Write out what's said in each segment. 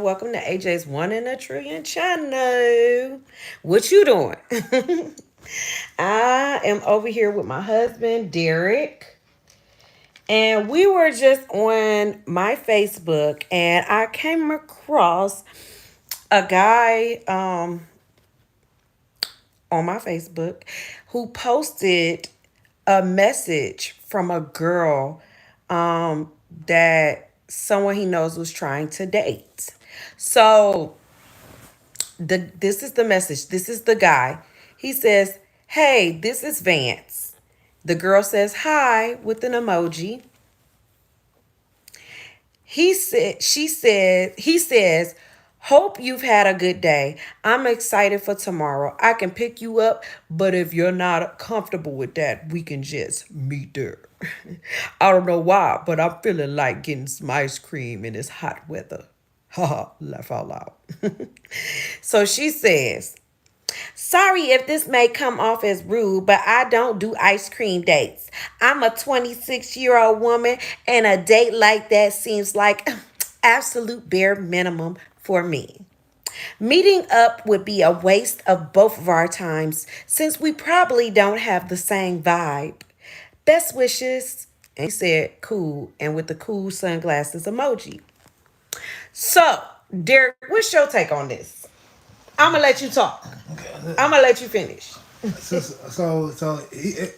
welcome to AJs1inAtrillion channel. What you doing? I am over here with my husband, Derick, and we were just on my Facebook, and I came across a guy on my Facebook who posted a message from a girl that someone he knows was trying to date. So this is the message. This is the guy. He says, "Hey, this is Vance." The girl says hi with an emoji. He says, "Hope you've had a good day. I'm excited for tomorrow. I can pick you up, but if you're not comfortable with that, we can just meet there." I don't know why, but I'm feeling like getting some ice cream in this hot weather. Haha, laugh out loud. So she says, "Sorry if this may come off as rude, but I don't do ice cream dates. I'm a 26-year-old woman, and a date like that seems like absolute bare minimum for me. Meeting up would be a waste of both of our times since we probably don't have the same vibe. Best wishes." And he said, "Cool," and with the cool sunglasses emoji. So, Derek, what's your take on this? I'm going to let you talk. I'm going to let you finish.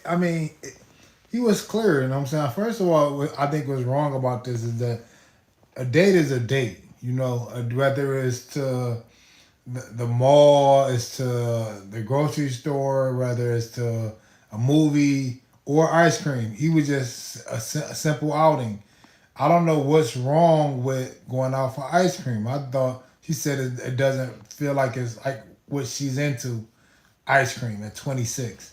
I mean, he was clear. You know what I'm saying? First of all, what I think was wrong about this is that a date is a date. Whether it's to the mall, it's to the grocery store, whether it's to a movie or ice cream. He was just a simple outing. I don't know what's wrong with going out for ice cream. I thought she said it doesn't feel like it's like what she's into, ice cream at 26.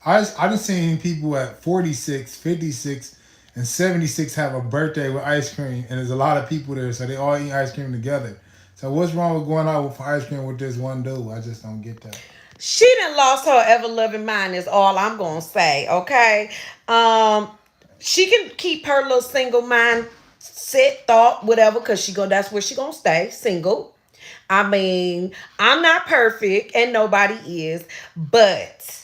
I done seen people at 46, 56, and 76 have a birthday with ice cream, and there's a lot of people there, so they all eat ice cream together. So what's wrong with going out for ice cream with this one dude? I just don't get that. She done lost her ever loving mind is all I'm gonna say, okay? Um, she can keep her little single mind set thought, whatever, cause that's where she gonna stay, single. I mean, I'm not perfect and nobody is, but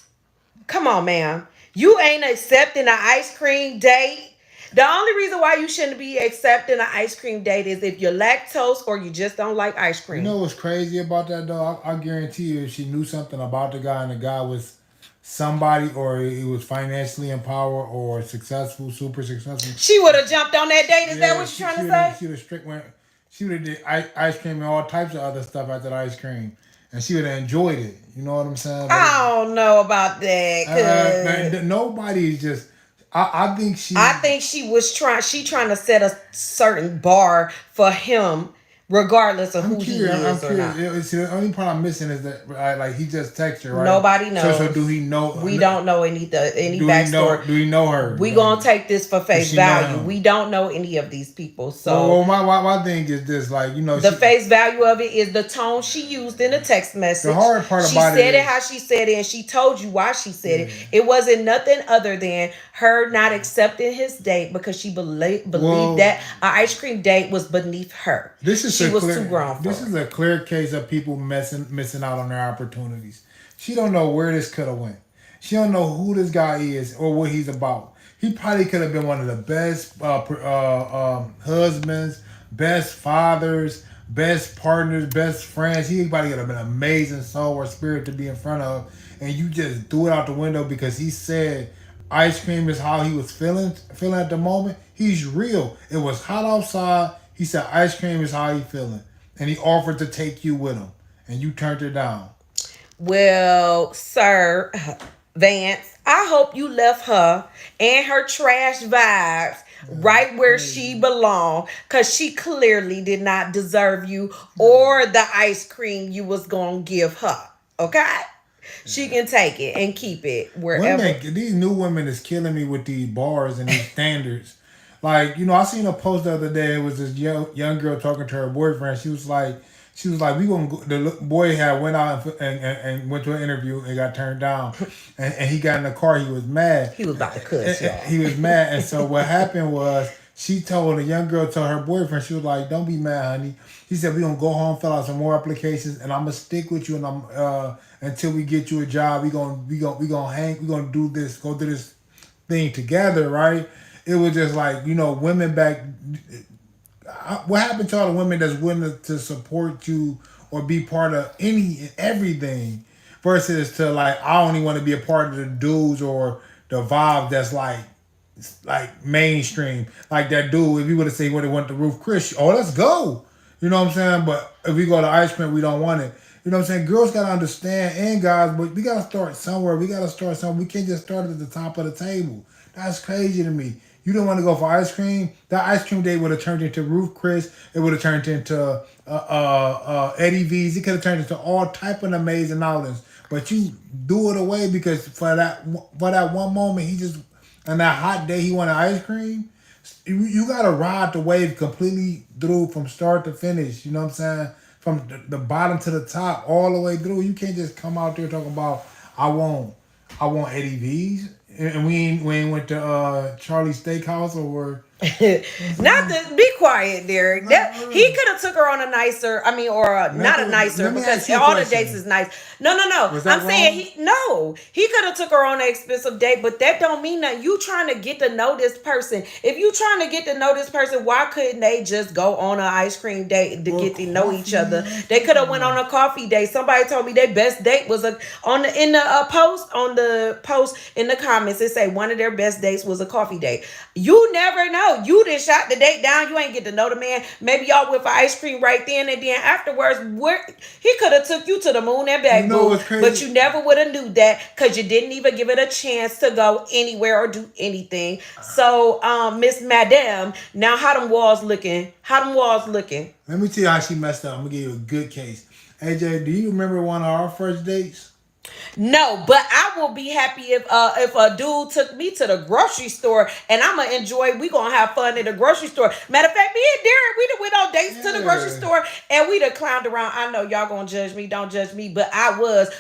come on, ma'am. You ain't accepting an ice cream date. The only reason why you shouldn't be accepting an ice cream date is if you're lactose or you just don't like ice You cream. know what's crazy about that though? I guarantee you, if she knew something about the guy and the guy was somebody or he was financially empowered or successful, super successful, She would have jumped on that date. Is that yeah, what you're she trying she to would have say? she would have strict went. She would have did ice cream and all types of other stuff after the ice cream, and she would have enjoyed it. You know what I'm saying? I don't know about that, cause Nobody's just. I think I she. think she was trying. She trying to set a certain bar for him, regardless of I'm who he curious. I'm is or curious. not. See, the only part I'm missing is that like he just texted her, right? Nobody So knows. do he know? We don't know any Do he know? backstory. Do he know her? We gonna take this for Does face she know value. him? We don't know any of these people, Well, so my thing is this, like the she. face value of it is the tone she used in the text The message. hard part She about it said it is, how she said it, and she told you why she said yeah. it. It wasn't nothing other than her not accepting his date because she believed Well, that an ice cream date was beneath her. this is She a was too clear. grown This for is it. a clear case of people missing out on their opportunities. She don't know where this could have went. She don't know who this guy is or what he's about. He probably could have been one of the best husbands, best fathers, best partners, best friends. He probably could have been an amazing soul or spirit to be in front of, and you just threw it out the window because he said ice cream is how he was feeling at the moment. He's real. It was hot outside. He said ice cream is how he feeling, and he offered to take you with him, and you turned it down. Well, sir, Vance, I hope you left her and her trash vibes right where she Crazy. belonged because she clearly did not deserve you or the ice cream you was going to give her. Okay? She can take it and keep it wherever. These new women is killing me with these bars and these standards. Like, I seen a post the other day. It was this young girl talking to her boyfriend. She was like, we gonna go. The boy had went out and went to an interview and got turned down, and he got in the car. He was mad. He was about to cuss, y'all. He was mad, and so what happened was She told a young girl told her boyfriend, she was like, "Don't be mad, honey." He said, "We gonna go home, fill out some more applications, and I'm gonna stick with you, and I'm until we get you a job. We gonna hang. We gonna do this. Go do this thing together, right?" It was just like women back. What happened to all the women that's willing to support you or be part of any and everything, versus to like I only want to be a part of the dudes or the vibe that's like mainstream. Like that dude, if you would have said what he went to Roof Chris, oh let's go. You know what I'm saying? But if we go to ice cream, we don't want it. You know what I'm saying? Girls gotta understand and guys, but we gotta start somewhere. We gotta start somewhere. We can't just start at the top of the table. That's crazy to me. You didn't want to go for ice cream. That ice cream day would have turned into Roof Chris. It would have turned into Eddie V's. It could have turned into all type of amazing outings. But you do it away because for that one moment he just and that hot day he wanted ice cream. You gotta ride the wave completely through from start to finish. You know what I'm saying? From the bottom to the top, all the way through. You can't just come out there talking about I want Eddie V's and we ain't went to Charlie's Steakhouse or Not to be quiet, Derek. That he could have took her on a nicer, I mean, or not a nicer let me because ask you a all the dates question. is nice. No, no, no. Was I'm that saying wrong? he could have took her on an expensive date, but that don't mean that you trying to get to know this person. If you trying to get to know this person, why couldn't they just go on an ice cream date to Or get to know each coffee? other? I'm They could talking have went on about. a coffee date. Somebody told me their best date was a on the in the post on the post in the comments. It say one of their best dates was a coffee date. You never know. You done shot the date down. You ain't get to know the man. Maybe y'all went for ice cream right then and then afterwards. Where he could have took you to the moon and You back, know boo. what's But crazy? you never would have knew that because you didn't even give it a chance to go anywhere or do anything. So, Miss Madame, now how them walls looking? How them walls looking? Let me tell you how she messed up. I'm gonna give you a good case. AJ, do you remember one of our first dates? No, but I will be happy if a dude took me to the grocery store and I'ma enjoy. We gonna have fun at the grocery store. Matter of fact, me and Derek, we done went on dates to the grocery Yeah. store and we done clowned around. I know y'all gonna judge me, don't judge me, but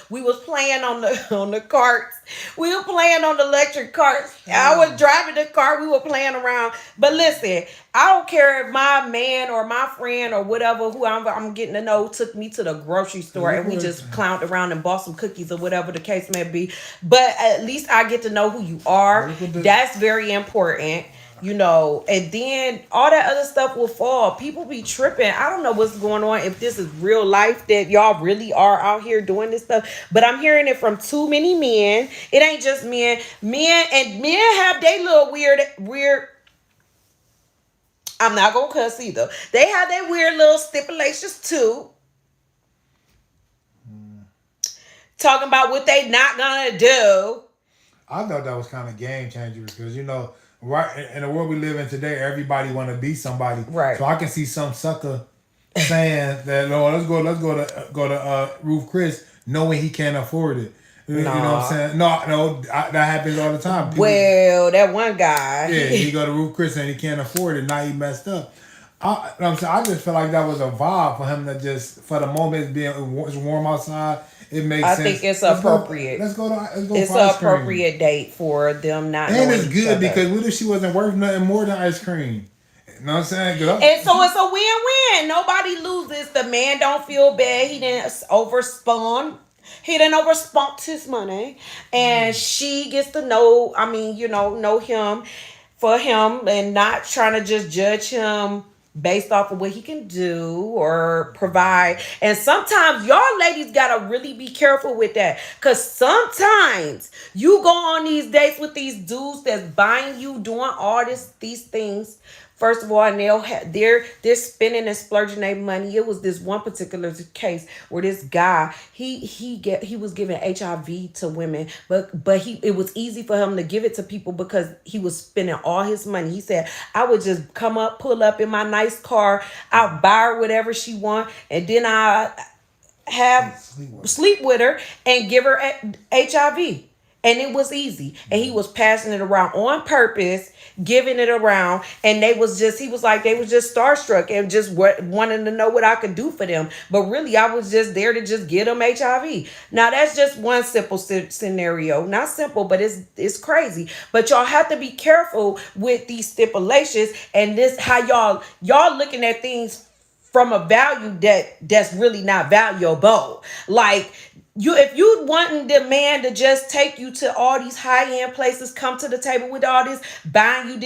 we was playing on the on the carts. We were playing on the electric carts. I was driving the car. We were playing around. But listen, I don't care if my man or my friend or whatever who I'm getting to know took me to the grocery Cause store look and we what just clowned around and bought some cookies or whatever the case may be. But at least I get to know who you are. look what the That's very important. And then all that other stuff will fall. People be tripping. I don't know what's going on, if this is real life that y'all really are out here doing this stuff, but I'm hearing it from too many men. It ain't just men. Men have they little weird. I'm not gonna cuss either. They have their weird little stipulations too, talking about what they not gonna do. I thought that was kind of game changer because right in the world we live in today, everybody want to be somebody. Right. So I can see some sucker saying that, "Oh, let's go to Roof Chris," knowing he can't afford it. You know what I'm Nah. saying? No, no, that happens all the time. People, Well, that one guy, yeah, he go to Roof Chris and he can't afford it. Now he messed up. I'm saying, I just feel like that was a vibe for him to just for the moment it's warm outside. It makes I think sense. it's Let's go. appropriate. Let's go It's for an ice cream. appropriate date for them not And knowing it's each good other. because what if she wasn't worth nothing more than ice cream? You know what I'm saying? And so it's a win-win. Nobody loses. The man don't feel bad. He didn't overspend. He didn't overspent his money. And she gets to know, I mean, know him for him and not trying to just judge him based off of what he can do or provide. And sometimes y'all ladies gotta really be careful with that. Cause sometimes you go on these dates with these dudes that's buying you, doing all these things. First of all, and they're spending and splurging their money. It was this one particular case where this guy he was giving HIV to women, but it was easy for him to give it to people because he was spending all his money. He said, "I would just pull up in my nice car, I'll buy her whatever she want, and then I have Sleep with her. sleep with her and give her HIV." And it was easy. And he was passing it around on purpose, giving it around. And he was like, they was just starstruck and just wanting to know what I could do for them. But really, I was just there to just get them HIV. Now, that's just one simple scenario. Not simple, but it's crazy. But y'all have to be careful with these stipulations and this, how y'all looking at things from a value that's really not valuable. Like, if you wanting the man to just take you to all these high end places, come to the table with all this, buying you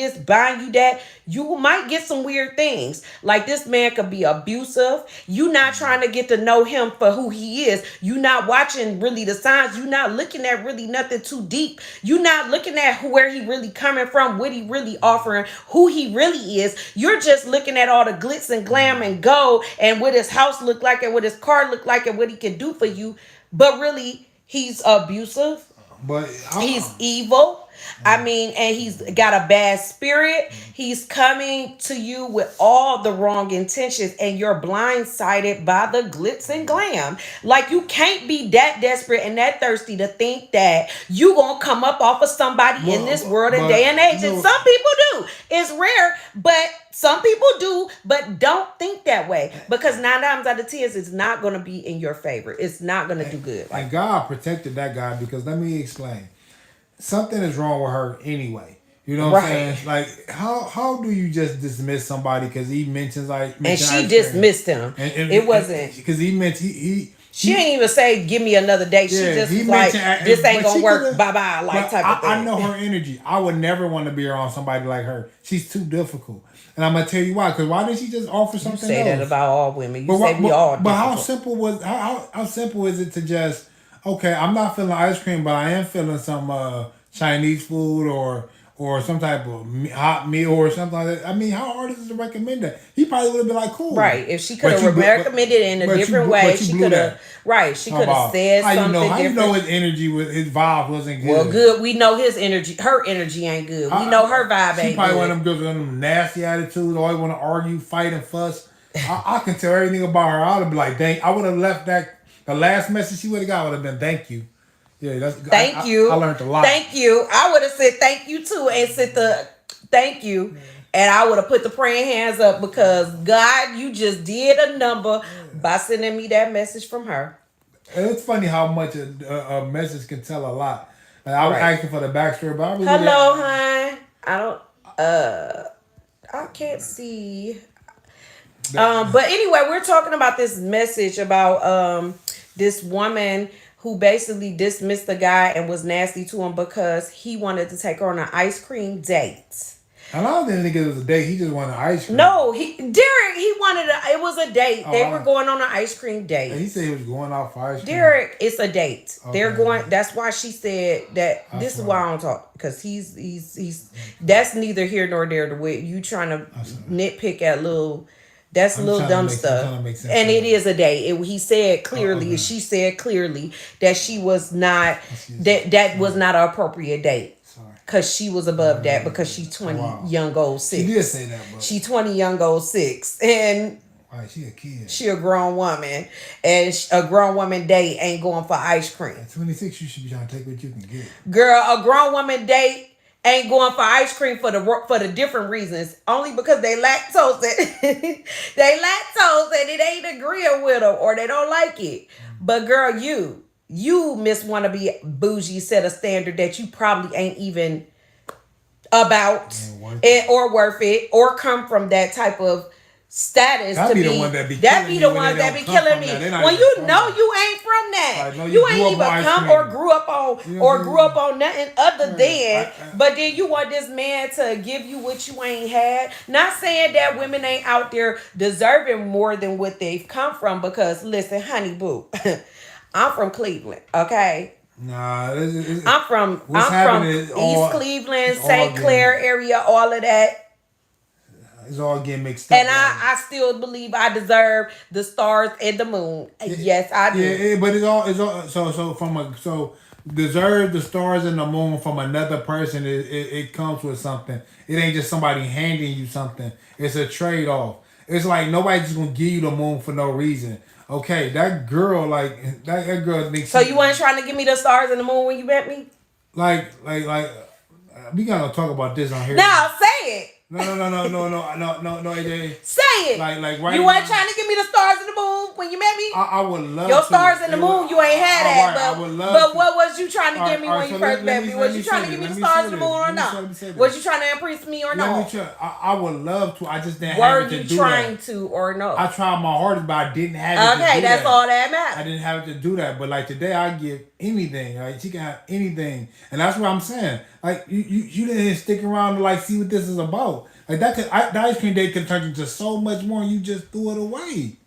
that, you might get some weird things. Like, this man could be abusive. You not trying to get to know him for who he is. You not watching really the signs. You not looking at really nothing too deep. You not looking at where he really coming from, what he really offering, who he really is. You're just looking at all the glitz and glam and gold and what his house look like and what his car look like and what he can do for you. But really, he's abusive. But he's evil. I mean, and he's got a bad spirit. He's coming to you with all the wrong intentions, and you're blindsided by the glitz and glam. Like, you can't be that desperate and that thirsty to think that you gonna come up off of somebody in this world and day and age. And some people do. It's rare, but some people do. But don't think that way, because 9 times out of 10, it's not gonna be in your favor. It's not gonna do good. And God protected that guy, because let me explain. Something is wrong with her anyway. You know what I'm saying? Like, how do you just dismiss somebody because he mentions and she dismissed him. And it wasn't because he meant he she didn't even say give me another date. She just was like, this ain't gonna work. Bye bye. Like, type of thing. I know her energy. I would never want to be around somebody like her. She's too difficult. And I'm gonna tell you why. Because why didn't she just offer something? You say else? that about all women. You say we all. But how simple is it to just, okay, I'm not feeling ice cream, but I am feeling some Chinese food or some type of hot meal or something like that. I mean, how hard is it to recommend that? He probably would have been like, cool. Right. If she could have recommended it in a different way, she could have. Right. She could have said something different. How you know his energy, his vibe wasn't good? Well, good. We know his energy. Her energy ain't good. We know her vibe ain't good. She probably one of them girls with them nasty attitudes, always want to argue, fight, and fuss. I can tell everything about her. I would be like, dang, I would have left that. The last message she would have got would have been, thank you. Yeah, that's thank you. I learned a lot. Thank you. I would have said thank you too, and said the thank you, and I would have put the praying hands up, because God, you just did a number by sending me that message from her. And it's funny how much a message can tell a lot. Like, I was asking for the backstory, but I really hello, hon. I can't see. But anyway, we're talking about this message about this woman who basically dismissed the guy and was nasty to him because he wanted to take her on an ice cream date. And I didn't think it was a date. He just wanted ice cream. No, Derick, he wanted it was a date. They were going on an ice cream date. And he said he was going out for ice cream. Derick, it's a date. Okay. They're going. That's why she said that. This is why I don't talk, because he's that's neither here nor there. The way you trying to nitpick at little. That's little dumb stuff. And it is a date. He said clearly, she said clearly that she was not, that was not an appropriate date. Because she was above that, because she's 20 young old 6. She did say that, but she 20 young old 6. And right, she a kid. She a grown woman. And a grown woman date ain't going for ice cream. At 26, you should be trying to take what you can get. Girl, a grown woman date ain't going for ice cream for the different reasons. Only because they lactose it. They lactose and it ain't agreeing with them, or they don't like it. But girl, you miss wanna be bougie, set a standard that you probably ain't even about it, or worth it, or come from that type of status. That be the one that be killing me. When you know you ain't from that. Like, you ain't even come or grew up on nothing other than. But then you want this man to give you what you ain't had. Not saying that women ain't out there deserving more than what they've come from, because listen, honey boo, I'm from Cleveland, okay? Nah, I'm from East Cleveland, St. Clair area, all of that. It's all getting mixed up. And I still believe I deserve the stars and the moon. Yes, I do. Yeah, but it's all so deserve the stars and the moon from another person. It comes with something. It ain't just somebody handing you something. It's a trade off. It's like nobody's just gonna give you the moon for no reason. Okay, that girl needs. So you weren't trying to give me the stars and the moon when you met me? like we gotta talk about this on here. Now say it. No, AJ. Say it. Like You right weren't now, trying to give me the stars and the moon when you met me. I would love Your to. stars and the moon, you ain't had that. Right, I would love But to. what was you trying to give me All when right, you so first met me? Was you trying to give me the stars and the moon or not? Was you trying to impress me or Let me not? try. I would love to. I just didn't have Were it to you do trying that. to or no? I tried my hardest, but I didn't have it to Okay, do that's that. all that I matters. didn't have it to do that. But like today, I give anything. Like she can have anything, and that's what I'm saying. Like you didn't stick around to like see what this is about. Like the ice cream date could turn into so much more. And you just threw it away.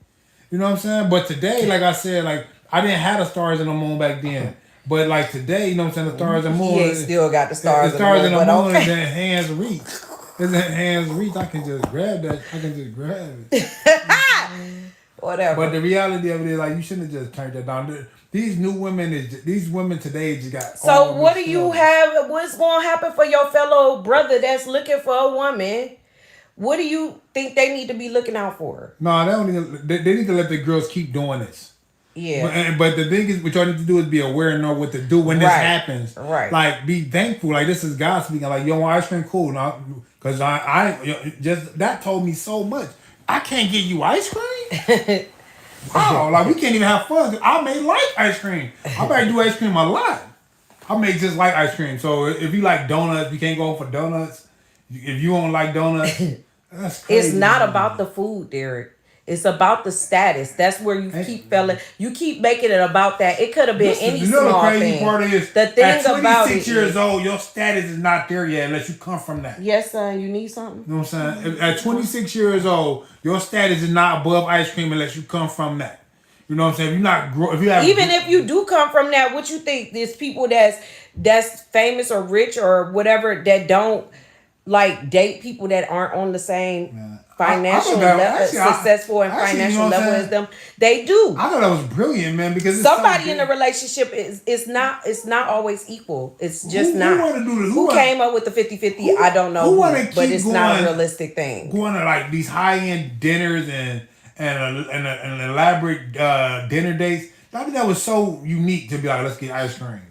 You know what I'm saying? But today, like I said, like I didn't have the stars and the moon back then. But like today, you know what I'm saying? The stars and He moon. ain't still got the The stars stars and and the the moon, moon but is in okay. hands reach. It's in hands reach. I can just grab that. I can just grab it. But Whatever. the reality of it is, like, you shouldn't have just turned that down. These new women these women today just got So all what do mixed you up. have? What's going to happen for your fellow brother that's looking for a woman? What do you think they need to be looking out for? No, they don't need. They need to let the girls keep doing this. Yeah. But the thing is, what y'all need to do is be aware and know what to do when this Right. happens. Right. Like, be thankful. Like, this is God speaking. Like, you want ice cream? Cool. Now, because just that told me so much. I can't get you ice cream. Wow, like we can't even have fun. I may like ice cream. I better do ice cream a lot. I may just like ice cream. So if you like donuts, you can't go for donuts. If you don't like donuts, that's crazy. It's not about the food, Derek. It's about the status. That's where you keep feeling. You keep making it about that. It could have been any You know the small crazy thing. part is, The thing at about 26 it years is, old, your status is not there yet unless you come from that. yes, son, you need something. You know what I'm saying? At 26 years old, your status is not above ice cream unless you come from that. You know what I'm saying? If you're not if you have Even if you do come from that, what you think? There's people that's famous or rich or whatever that don't like date people that aren't on the same financial level, successful and financial level as them. They do. I thought that was brilliant, man, because it's Somebody in the relationship is it's not always equal. It's just not. Who came up with the 50-50? I don't know. But it's not a realistic thing. Going to like these high end dinners and an elaborate dinner dates. I think that was so unique to be like, let's get ice cream.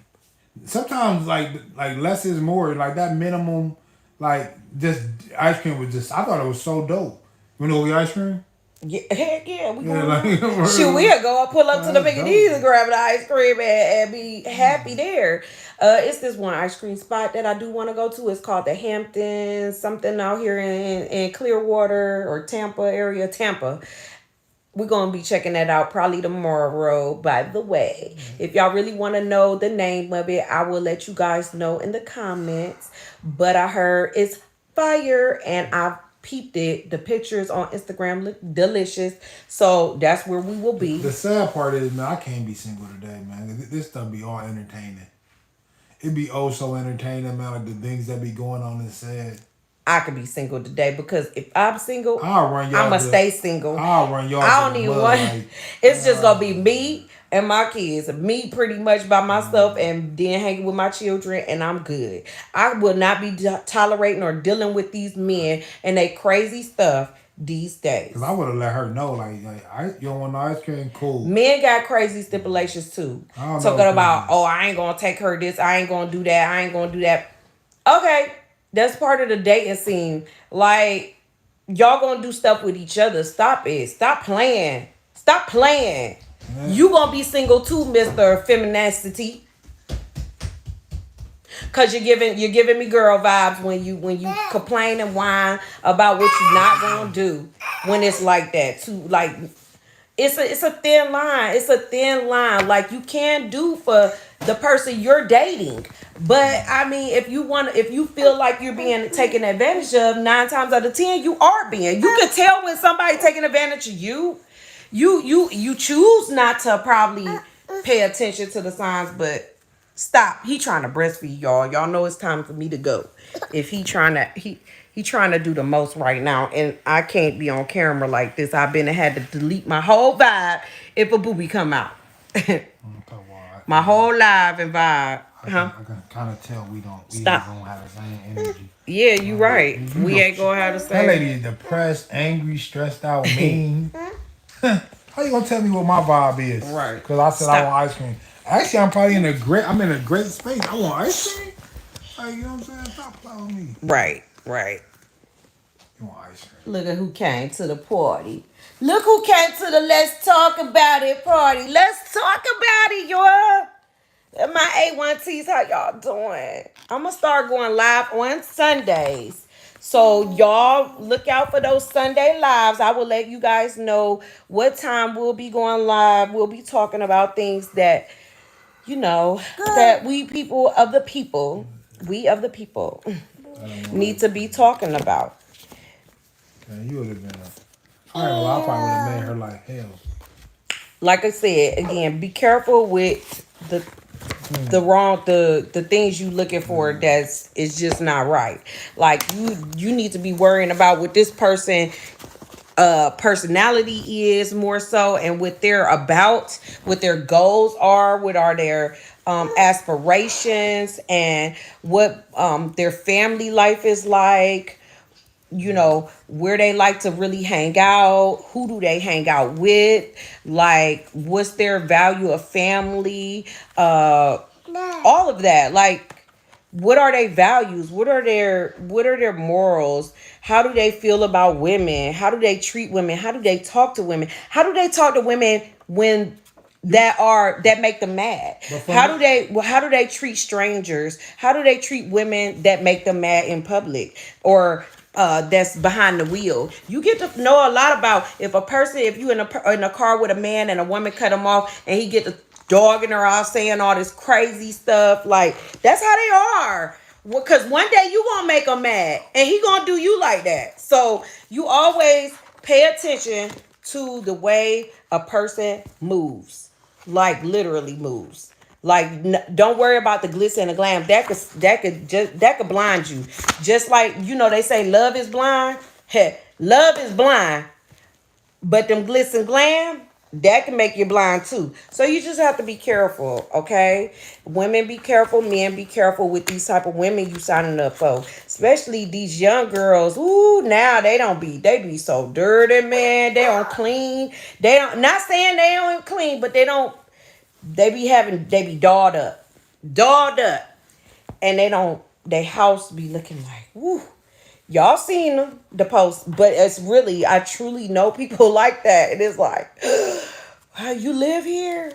Sometimes like less is more. Like that minimum, like just ice cream was just. I thought it was so dope. You know, get ice cream. Yeah, heck yeah, we going. Like, Shoot, we'll go pull up to the Big D's and grab the ice cream and be happy there. It's this one ice cream spot that I do want to go to. It's called the Hamptons, something out here in Clearwater or Tampa area, Tampa. We're going to be checking that out probably tomorrow, by the way. If y'all really want to know the name of it, I will let you guys know in the comments. But I heard it's fire and I've peeped it. The pictures on Instagram look delicious. So that's where we will be. The sad part is, man, I can't be single today, man. This stuff be all entertaining. It be oh so entertaining, man, like the things that be going on inside. I could be single today because if I'm single, I'm going to stay single. I'll run y'all. I don't even want. It's just going to be me and my kids. Me pretty much by myself and then hanging with my children and I'm good. I will not be tolerating or dealing with these men and they crazy stuff these days. Because I would have let her know, you don't want no ice cream? Cool. Men got crazy stipulations too. Talking about, oh, I ain't going to take her this. I ain't going to do that. I ain't going to do that. Okay. That's part of the dating scene. Like, y'all gonna do stuff with each other. Stop it. Stop playing. Stop playing. Man. You gonna be single too, Mr. Femininity. Cause you're giving me girl vibes when you complain and whine about what you're not gonna do when it's like that. Too like it's a thin line. It's a thin line. Like you can do for the person you're dating. But I mean, if you feel like you're being taken advantage of, 9 times out of 10, you are being. You can tell when somebody taking advantage of you. You choose not to probably pay attention to the signs, but stop. He trying to breastfeed y'all. Y'all know it's time for me to go. If he trying to do the most right now, and I can't be on camera like this. I've had to delete my whole vibe if a booby come out. My whole live and vibe. I can kind of tell we don't have the same energy. Yeah, you right. We ain't gonna have the same. That lady is depressed, angry, stressed out, mean. How you gonna tell me what my vibe is? Right. Because I said I want ice cream. Actually, I'm in a great space. I want ice cream. Like, you know what I'm saying? Stop playing with me. Right, right. You want ice cream? Look at who came to the party. Look who came to the Let's Talk About It party. Let's talk about it, y'all. My A1Ts, how y'all doing? I'm going to start going live on Sundays. So y'all look out for those Sunday lives. I will let you guys know what time we'll be going live. We'll be talking about things that, that we of the people need to be talking about. Man, you would have been I ain't gonna lie, I probably would have made her like hell. Like I said, again, be careful with the things you looking for that's is just not right. Like you need to be worrying about what this person personality is more so, and what they're about, what their goals are, what are their aspirations, and what their family life is like, where they like to really hang out, who do they hang out with, like what's their value of family, all of that. Like, what are their values, what are their morals, how do they feel about women, how do they treat women, how do they talk to women, how do they talk to women when that make them mad, how do they treat strangers, how do they treat women that make them mad in public, or that's behind the wheel. You get to know a lot about if you in a car with a man and a woman cut him off and he get to dogging her out, saying all this crazy stuff. Like, that's how they are. Because one day you gonna make him mad and he gonna do you like that. So you always pay attention to the way a person moves, like literally moves. Like, don't worry about the glitz and the glam. That could blind you. Just like, they say love is blind. Hey, love is blind, but them glitz and glam, that can make you blind too. So you just have to be careful, okay? Women, be careful. Men, be careful with these type of women you signing up for. Especially these young girls. Ooh, now they be so dirty, man. They don't clean. They don't, not saying they don't clean, but they be dolled up. Dolled up. And they house be looking like, woo. Y'all seen the post, but it's really, I truly know people like that. And it's like, how you live here?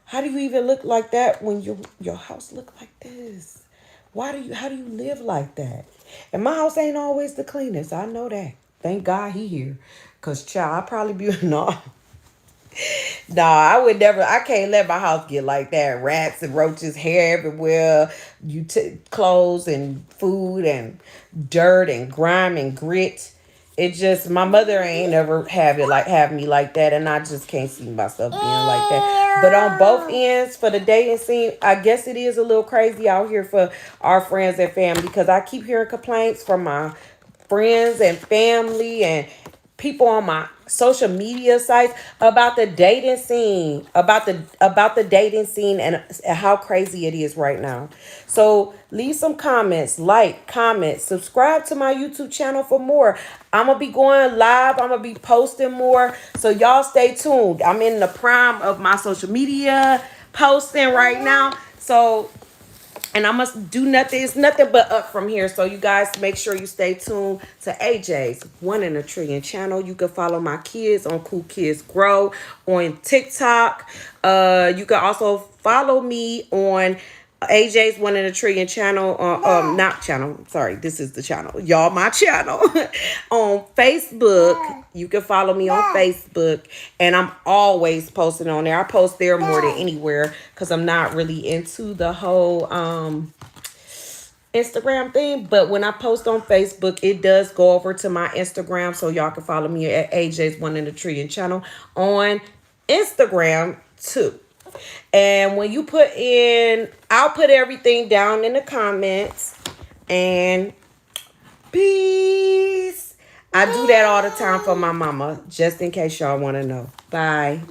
How do you even look like that when your house look like this? How do you live like that? And my house ain't always the cleanest. I know that. Thank God he here. Cause child, I probably be no. Nah, I would never. I can't let my house get like that. Rats and roaches, hair everywhere. Clothes and food and dirt and grime and grit. It just, my mother ain't never have me like that, and I just can't see myself being like that. But on both ends, for the dating scene, I guess it is a little crazy out here for our friends and family, because I keep hearing complaints from my friends and family and people on my social media sites about the dating scene, about the dating scene, and how crazy it is right now. So leave some comments, comment, subscribe to my YouTube channel for more. I'm gonna be going live, I'm gonna be posting more, so y'all stay tuned. I'm in the prime of my social media posting right now, so, and I must do nothing. It's nothing but up from here. So you guys make sure you stay tuned to AJ's One in a Trillion channel. You can follow my kids on Cool Kids Grow on TikTok. You can also follow me on AJ's One in a Trillion channel. Not channel. Sorry, this is the channel. Y'all, my channel on Facebook. You can follow me on Facebook, and I'm always posting on there. I post there more than anywhere because I'm not really into the whole Instagram thing. But when I post on Facebook, it does go over to my Instagram, so y'all can follow me at AJ's One in a Trillion channel on Instagram too. And when you put in, I'll put everything down in the comments. And peace. I do that all the time for my mama, just in case y'all want to know. Bye.